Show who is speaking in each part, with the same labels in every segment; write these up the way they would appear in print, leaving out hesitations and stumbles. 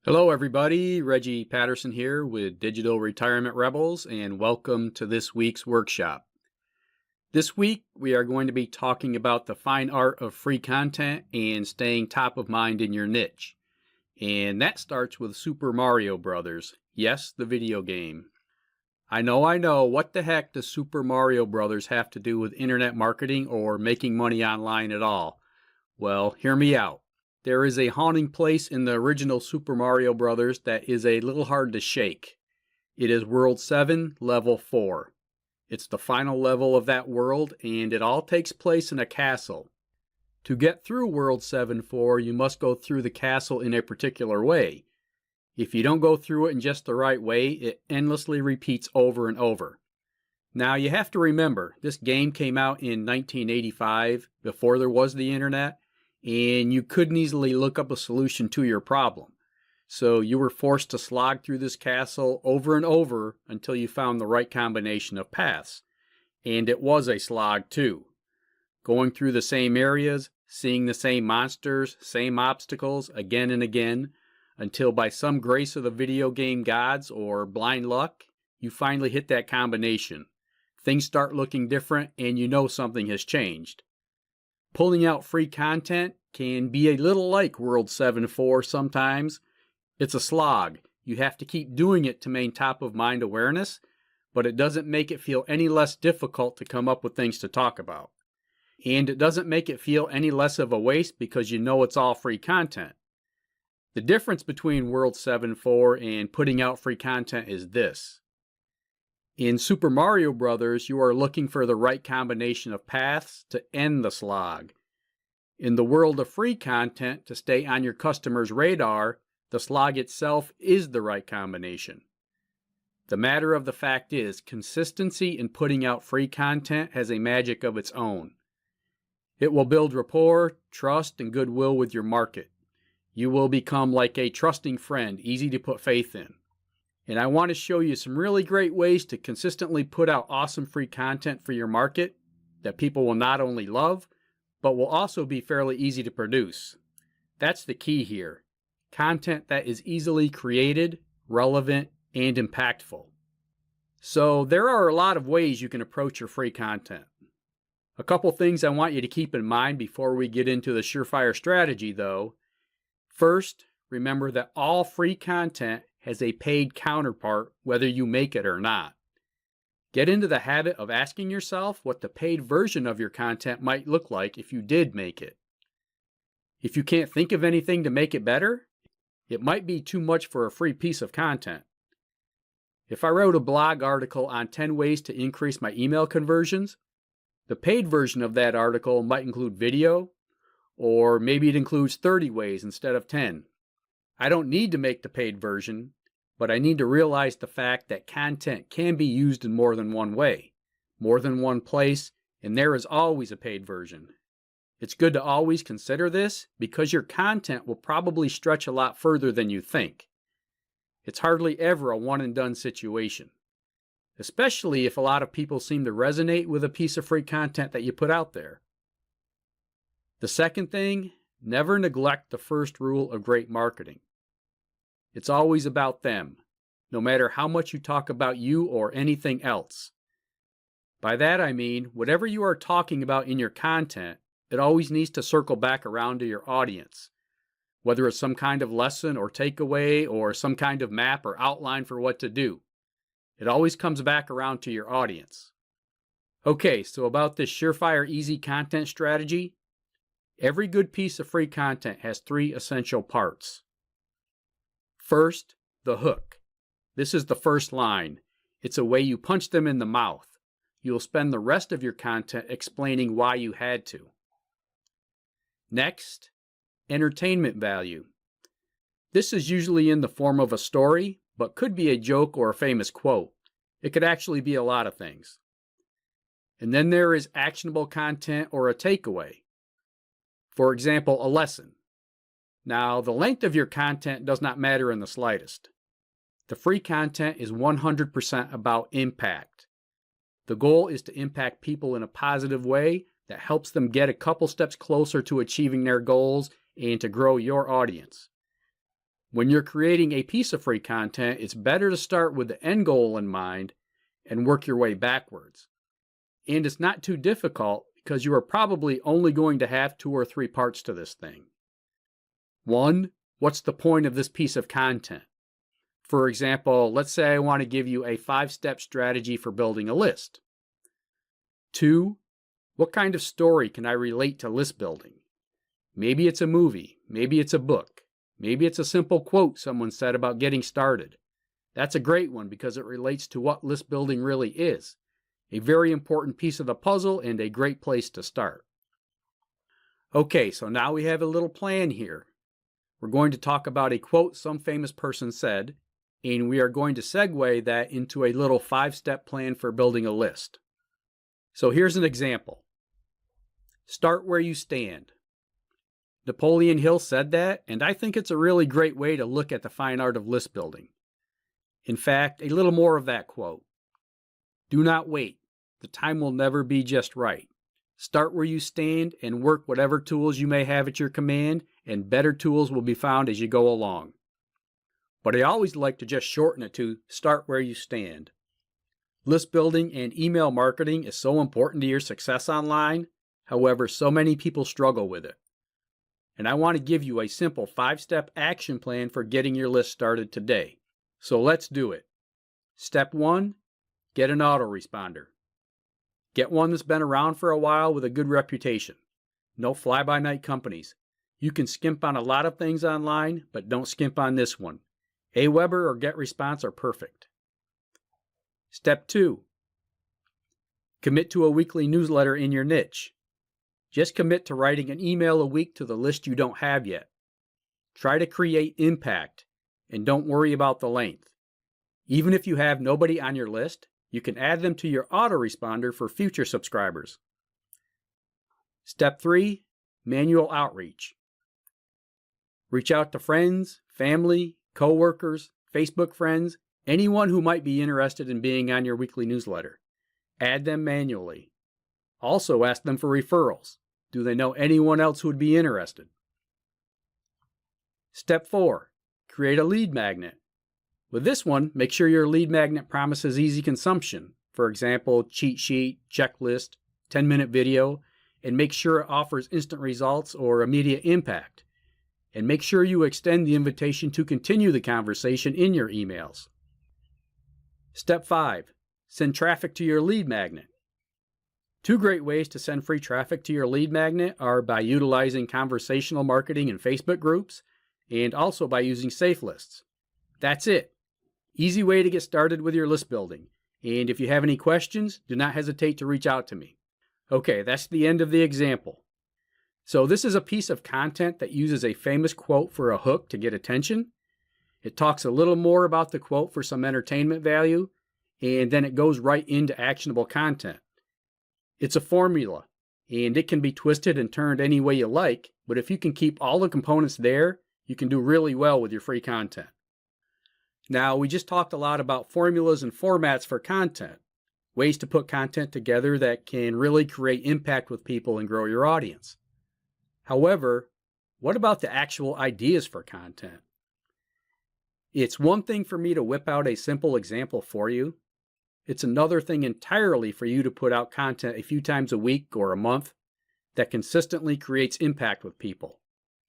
Speaker 1: Hello, everybody. Reggie Patterson here with Digital Retirement Rebels, and welcome to this week's workshop. This week, we are going to be talking about the fine art of free content and staying top of mind in your niche. And that starts with Super Mario Brothers. Yes, the video game. I know. What the heck does Super Mario Brothers have to do with internet marketing or making money online at all? Well, hear me out. There is a haunting place in the original Super Mario Bros. That is a little hard to shake. It is World 7, Level 4. It's the final level of that world, and it all takes place in a castle. To get through World 7-4, you must go through the castle in a particular way. If you don't go through it in just the right way, it endlessly repeats over and over. Now, you have to remember, this game came out in 1985, before there was the internet, and you couldn't easily look up a solution to your problem. So you were forced to slog through this castle over and over until you found the right combination of paths. And it was a slog too. Going through the same areas, seeing the same monsters, same obstacles again and again, until by some grace of the video game gods or blind luck, you finally hit that combination. Things start looking different and you know something has changed. Pulling out free content can be a little like World 7-4 sometimes. It's a slog. You have to keep doing it to maintain top of mind awareness, but it doesn't make it feel any less difficult to come up with things to talk about. And it doesn't make it feel any less of a waste because you know it's all free content. The difference between World 7-4 and putting out free content is this. In Super Mario Bros., you are looking for the right combination of paths to end the slog. In the world of free content, to stay on your customer's radar, the slog itself is the right combination. The matter of the fact is, consistency in putting out free content has a magic of its own. It will build rapport, trust, and goodwill with your market. You will become like a trusting friend, easy to put faith in. And I want to show you some really great ways to consistently put out awesome free content for your market that people will not only love, but will also be fairly easy to produce. That's the key here. Content that is easily created, relevant, and impactful. So there are a lot of ways you can approach your free content. A couple things I want you to keep in mind before we get into the surefire strategy though. First, remember that all free content has a paid counterpart whether you make it or not. Get into the habit of asking yourself what the paid version of your content might look like if you did make it. If you can't think of anything to make it better, it might be too much for a free piece of content. If I wrote a blog article on 10 ways to increase my email conversions, the paid version of that article might include video, or maybe it includes 30 ways instead of 10. I don't need to make the paid version, but I need to realize the fact that content can be used in more than one way, more than one place, and there is always a paid version. It's good to always consider this because your content will probably stretch a lot further than you think. It's hardly ever a one-and-done situation, especially if a lot of people seem to resonate with a piece of free content that you put out there. The second thing, never neglect the first rule of great marketing. It's always about them, no matter how much you talk about you or anything else. By that I mean, whatever you are talking about in your content, it always needs to circle back around to your audience. Whether it's some kind of lesson or takeaway or some kind of map or outline for what to do. It always comes back around to your audience. Okay, so about this surefire easy content strategy, every good piece of free content has 3 essential parts. First, the hook. This is the first line. It's a way you punch them in the mouth. You'll spend the rest of your content explaining why you had to. Next, entertainment value. This is usually in the form of a story, but could be a joke or a famous quote. It could actually be a lot of things. And then there is actionable content or a takeaway. For example, a lesson. Now, the length of your content does not matter in the slightest. The free content is 100% about impact. The goal is to impact people in a positive way that helps them get a couple steps closer to achieving their goals and to grow your audience. When you're creating a piece of free content, it's better to start with the end goal in mind and work your way backwards. And it's not too difficult because you are probably only going to have 2 or 3 parts to this thing. 1, what's the point of this piece of content? For example, let's say I want to give you a 5-step strategy for building a list. 2, what kind of story can I relate to list building? Maybe it's a movie, maybe it's a book, maybe it's a simple quote someone said about getting started. That's a great one because it relates to what list building really is. A very important piece of the puzzle and a great place to start. Okay, so now we have a little plan here. We're going to talk about a quote some famous person said, and we are going to segue that into a little 5-step plan for building a list. So here's an example. Start where you stand. Napoleon Hill said that, and I think it's a really great way to look at the fine art of list building. In fact, a little more of that quote. Do not wait. The time will never be just right. Start where you stand and work whatever tools you may have at your command, and better tools will be found as you go along. But I always like to just shorten it to start where you stand. List building and email marketing is so important to your success online. However, so many people struggle with it. And I want to give you a simple 5-step action plan for getting your list started today. So let's do it. Step 1, get an autoresponder. Get one that's been around for a while with a good reputation. No fly-by-night companies. You can skimp on a lot of things online, but don't skimp on this one. Aweber or GetResponse are perfect. Step 2, commit to a weekly newsletter in your niche. Just commit to writing an email a week to the list you don't have yet. Try to create impact, and don't worry about the length. Even if you have nobody on your list, you can add them to your autoresponder for future subscribers. Step 3, manual outreach. Reach out to friends, family, coworkers, Facebook friends, anyone who might be interested in being on your weekly newsletter. Add them manually. Also ask them for referrals. Do they know anyone else who would be interested? Step 4, create a lead magnet. With this one, make sure your lead magnet promises easy consumption. For example, cheat sheet, checklist, 10-minute video, and make sure it offers instant results or immediate impact. And make sure you extend the invitation to continue the conversation in your emails. Step 5, send traffic to your lead magnet. 2 great ways to send free traffic to your lead magnet are by utilizing conversational marketing in Facebook groups and also by using safe lists. That's it. Easy way to get started with your list building. And if you have any questions, do not hesitate to reach out to me. Okay, that's the end of the example. So this is a piece of content that uses a famous quote for a hook to get attention. It talks a little more about the quote for some entertainment value, and then it goes right into actionable content. It's a formula, and it can be twisted and turned any way you like, but if you can keep all the components there, you can do really well with your free content. Now, we just talked a lot about formulas and formats for content, ways to put content together that can really create impact with people and grow your audience. However, what about the actual ideas for content? It's one thing for me to whip out a simple example for you. It's another thing entirely for you to put out content a few times a week or a month that consistently creates impact with people.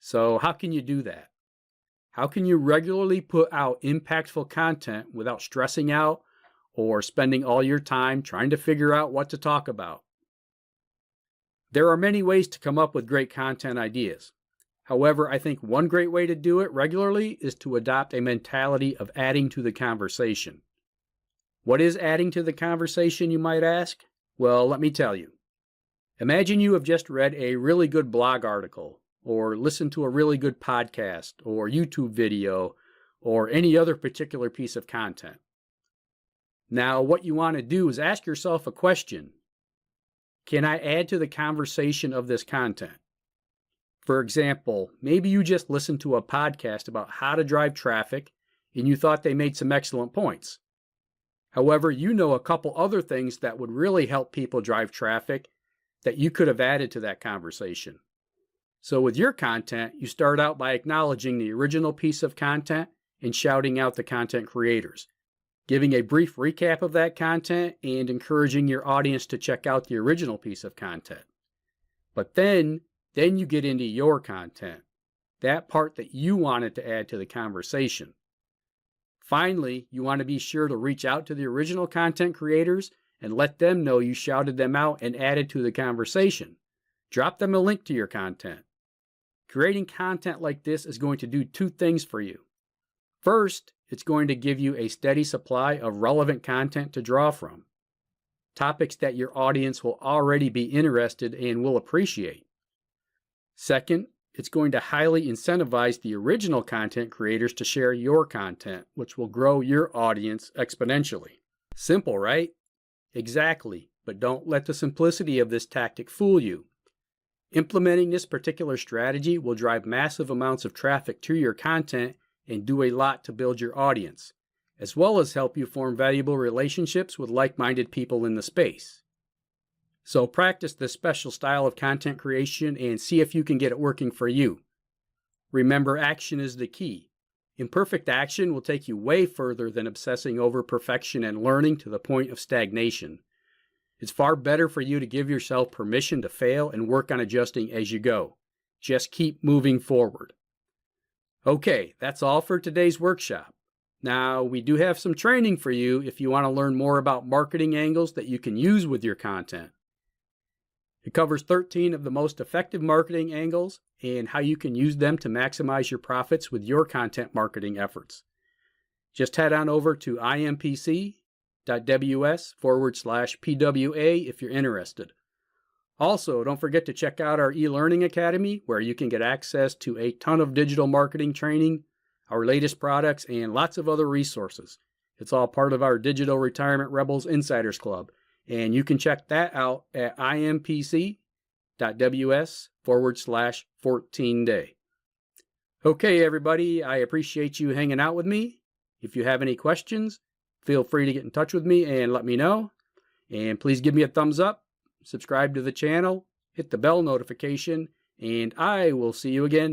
Speaker 1: So how can you do that? How can you regularly put out impactful content without stressing out or spending all your time trying to figure out what to talk about? There are many ways to come up with great content ideas. However, I think one great way to do it regularly is to adopt a mentality of adding to the conversation. What is adding to the conversation, you might ask? Well, let me tell you. Imagine you have just read a really good blog article, or listened to a really good podcast, or YouTube video, or any other particular piece of content. Now, what you want to do is ask yourself a question. Can I add to the conversation of this content? For example, maybe you just listened to a podcast about how to drive traffic, and you thought they made some excellent points. However, you know a couple other things that would really help people drive traffic that you could have added to that conversation. So with your content, you start out by acknowledging the original piece of content and shouting out the content creators, giving a brief recap of that content and encouraging your audience to check out the original piece of content. But then you get into your content, that part that you wanted to add to the conversation. Finally, you want to be sure to reach out to the original content creators and let them know you shouted them out and added to the conversation. Drop them a link to your content. Creating content like this is going to do two things for you. First, it's going to give you a steady supply of relevant content to draw from, topics that your audience will already be interested and will appreciate. Second, it's going to highly incentivize the original content creators to share your content, which will grow your audience exponentially. Simple, right? Exactly, but don't let the simplicity of this tactic fool you. Implementing this particular strategy will drive massive amounts of traffic to your content and do a lot to build your audience, as well as help you form valuable relationships with like-minded people in the space. So practice this special style of content creation and see if you can get it working for you. Remember, action is the key. Imperfect action will take you way further than obsessing over perfection and learning to the point of stagnation. It's far better for you to give yourself permission to fail and work on adjusting as you go. Just keep moving forward. Okay, that's all for today's workshop. Now, we do have some training for you if you want to learn more about marketing angles that you can use with your content. It covers 13 of the most effective marketing angles and how you can use them to maximize your profits with your content marketing efforts. Just head on over to impc.ws/PWA if you're interested. Also, don't forget to check out our e-learning academy where you can get access to a ton of digital marketing training, our latest products, and lots of other resources. It's all part of our Digital Retirement Rebels Insiders Club, and you can check that out at impc.ws/14day. Okay, everybody, I appreciate you hanging out with me. If you have any questions, feel free to get in touch with me and let me know. And please give me a thumbs up, subscribe to the channel, hit the bell notification, and I will see you again next time.